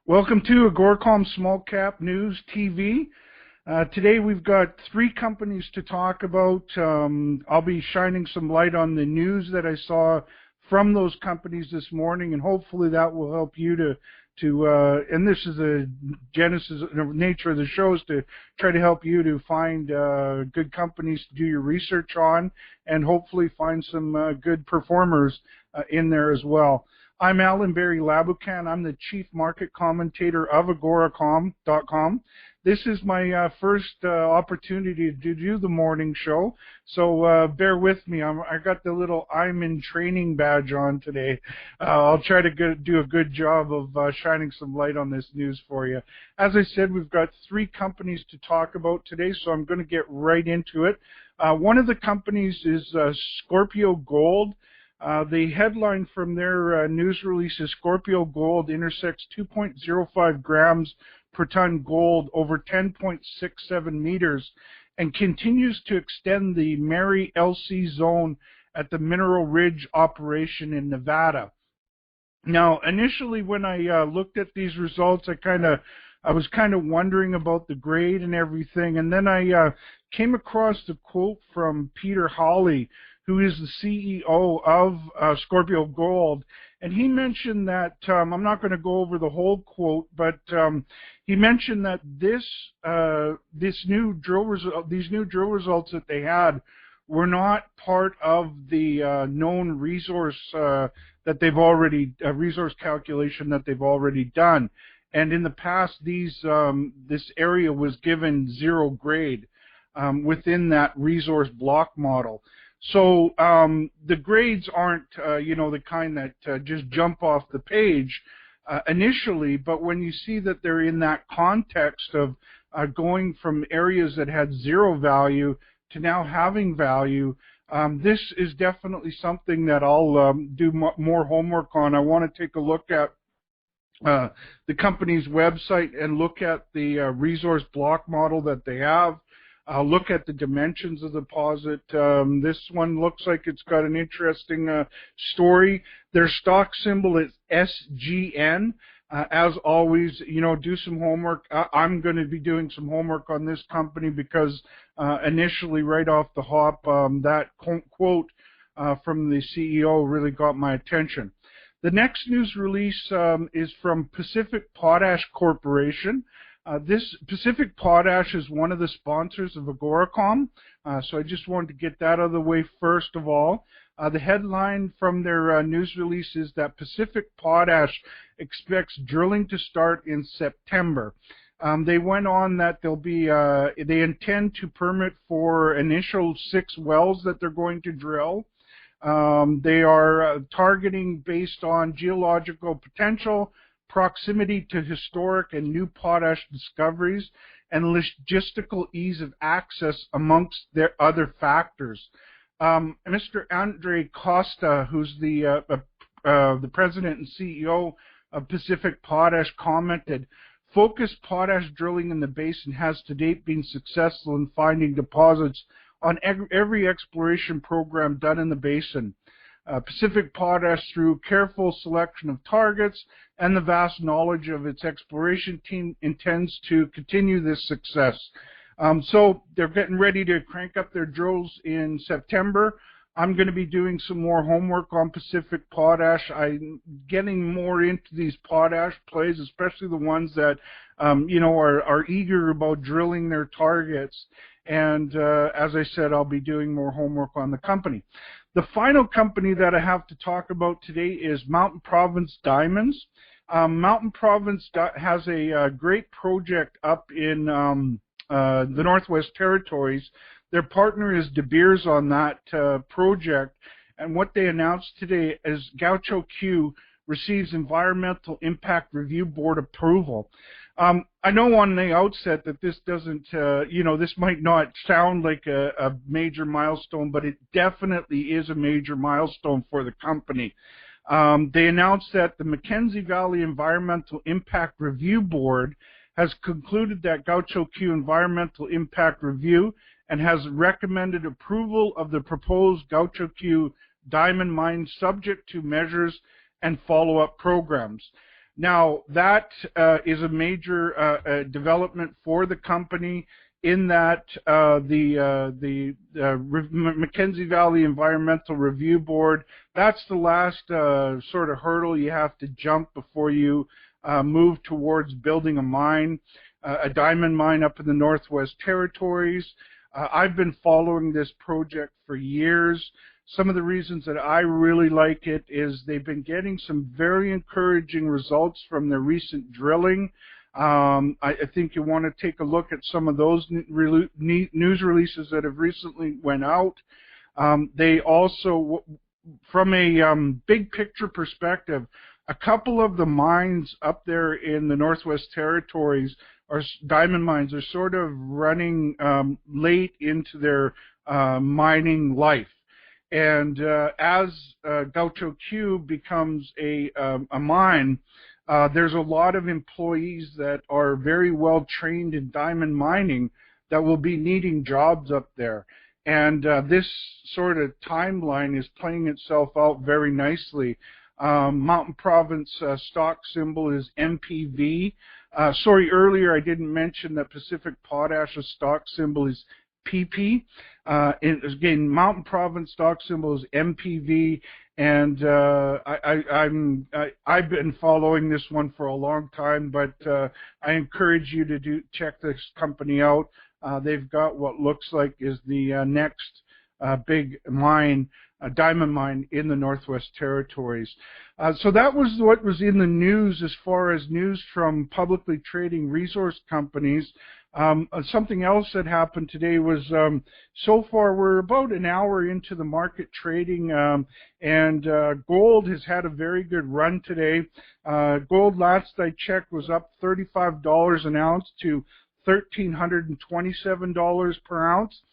Welcome to AGORACOM Small Cap News TV. Today we've got three companies to talk about. I'll be shining some light on the news that I saw from those companies this morning, and hopefully that will help you to and this is the genesis, nature of the show, is to try to help you to find good companies to do your research on, and hopefully find some good performers in there as well. I'm Alan Barry Labucan. I'm the Chief Market Commentator of AGORACOM.com. This is my first opportunity to do the morning show, so bear with me. I got the little I'm in training badge on today. I'll try to do a good job of shining some light on this news for you. As I said, we've got three companies to talk about today, so I'm going to get right into it. One of the companies is Scorpio Gold. The headline from their news release is Scorpio Gold intersects 2.05 grams per ton gold over 10.67 meters and continues to extend the Mary LC zone at the Mineral Ridge operation in Nevada. Now, initially when I looked at these results, I was kind of wondering about the grade and everything, and then I came across the quote from Peter Hawley, who is the CEO of Scorpio Gold, and he mentioned that I'm not going to go over the whole quote, but he mentioned that these new drill results that they had were not part of the known resource that they've already resource calculation that they've already done, and in the past this area was given zero grade within that resource block model. So the grades aren't, the kind that just jump off the page initially, but when you see that they're in that context of going from areas that had zero value to now having value, this is definitely something that I'll do more homework on. I want to take a look at the company's website and look at the resource block model that they have. I'll look at the dimensions of the deposit. This one looks like it's got an interesting story. Their stock symbol is SGN. As always, do some homework. I'm going to be doing some homework on this company because initially, right off the hop, that quote from the CEO really got my attention. The next news release is from Pacific Potash Corporation. This Pacific Potash is one of the sponsors of AGORACOM, so I just wanted to get that out of the way first of all. The headline from their news release is that Pacific Potash expects drilling to start in September. They went on that they intend to permit for initial 6 wells that they're going to drill. They are targeting based on geological potential, proximity to historic and new potash discoveries, and logistical ease of access amongst their other factors. Mr. Andre Costa, who's the president and CEO of Pacific Potash, commented, "Focused potash drilling in the basin has to date been successful in finding deposits on every exploration program done in the basin. Pacific Potash, through careful selection of targets and the vast knowledge of its exploration team, intends to continue this success." So they're getting ready to crank up their drills in September. I'm going to be doing some more homework on Pacific Potash. I'm getting more into these potash plays, especially the ones that are eager about drilling their targets. And as I said, I'll be doing more homework on the company. The final company that I have to talk about today is Mountain Province Diamonds. Mountain Province has a great project up in the Northwest Territories. Their partner is De Beers on that project, and what they announced today is Gaucho Q receives Environmental Impact Review Board approval. I know on the outset that this doesn't, this might not sound like a major milestone, but it definitely is a major milestone for the company. They announced that the Mackenzie Valley Environmental Impact Review Board has concluded that Gaucho Q Environmental Impact Review and has recommended approval of the proposed Gaucho Q diamond mine subject to measures and follow-up programs. Now, that is a major development for the company, in that the Mackenzie Valley Environmental Review Board, that's the last sort of hurdle you have to jump before you move towards building a mine, a diamond mine up in the Northwest Territories. I've been following this project for years. Some of the reasons that I really like it is they've been getting some very encouraging results from their recent drilling. I think you want to take a look at some of those news releases that have recently went out. They also, from a big picture perspective, a couple of the mines up there in the Northwest Territories, or diamond mines, are sort of running late into their mining life. And as Gaucho Q becomes a mine, there's a lot of employees that are very well trained in diamond mining that will be needing jobs up there. And this sort of timeline is playing itself out very nicely. Mountain Province stock symbol is MPV. Sorry, earlier I didn't mention that Pacific Potash's stock symbol is PP. Again, Mountain Province stock symbol is MPV, and I've been following this one for a long time, but I encourage you to check this company out. They've got what looks like is the next big mine, a diamond mine in the Northwest Territories. So that was what was in the news as far as news from publicly trading resource companies. Something else that happened today was, so far we're about an hour into the market trading, and gold has had a very good run today. Gold, last I checked, was up $35 an ounce to $1,327 per ounce.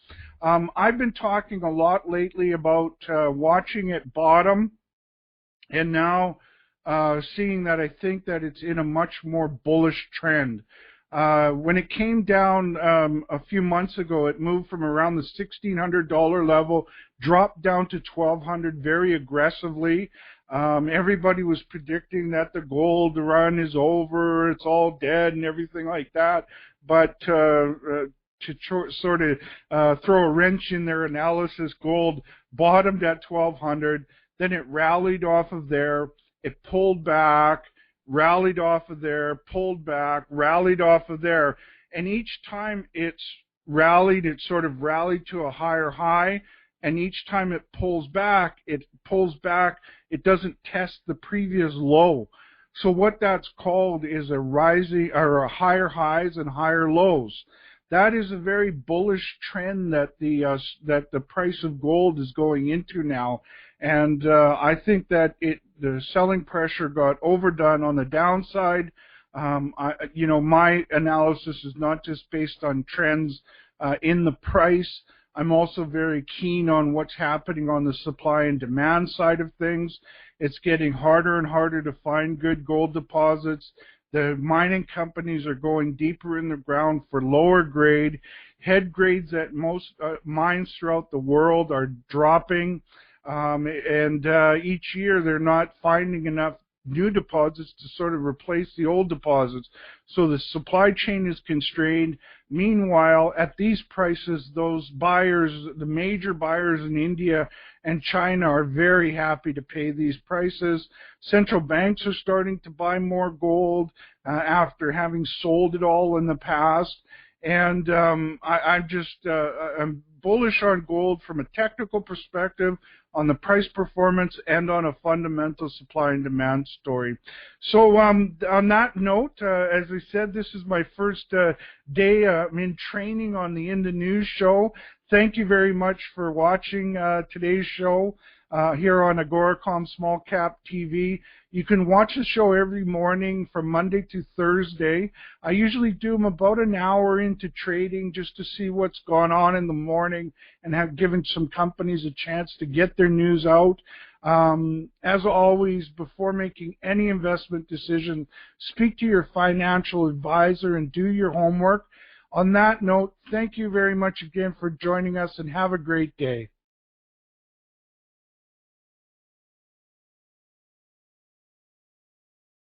I've been talking a lot lately about watching it bottom, and now seeing that I think that it's in a much more bullish trend. When it came down a few months ago, it moved from around the $1,600 level, dropped down to $1,200 very aggressively. Everybody was predicting that the gold run is over, it's all dead and everything like that. But to sort of throw a wrench in their analysis, gold bottomed at $1,200, then it rallied off of there, it pulled back, rallied off of there, pulled back, rallied off of there, and each time it's rallied, it sort of rallied to a higher high, and each time it pulls back, it doesn't test the previous low. So what that's called is a rising, or a higher highs and higher lows. That is a very bullish trend that the price of gold is going into now, and I think that the selling pressure got overdone on the downside. My analysis is not just based on trends in the price. I'm also very keen on what's happening on the supply and demand side of things. It's getting harder and harder to find good gold deposits. The mining companies are going deeper in the ground for lower grade. Head grades at most mines throughout the world are dropping. And each year they're not finding enough new deposits to sort of replace the old deposits. So the supply chain is constrained. Meanwhile, at these prices, those buyers, the major buyers in India and China, are very happy to pay these prices. Central banks are starting to buy more gold after having sold it all in the past. And I'm bullish on gold from a technical perspective, on the price performance, and on a fundamental supply and demand story. So on that note, as I said, this is my first day in training on the In the News show. Thank you very much for watching today's show here on AGORACOM Small Cap TV. You can watch the show every morning from Monday to Thursday. I usually do them about an hour into trading just to see what's gone on in the morning and have given some companies a chance to get their news out. As always, before making any investment decision, speak to your financial advisor and do your homework. On that note, thank you very much again for joining us, and have a great day.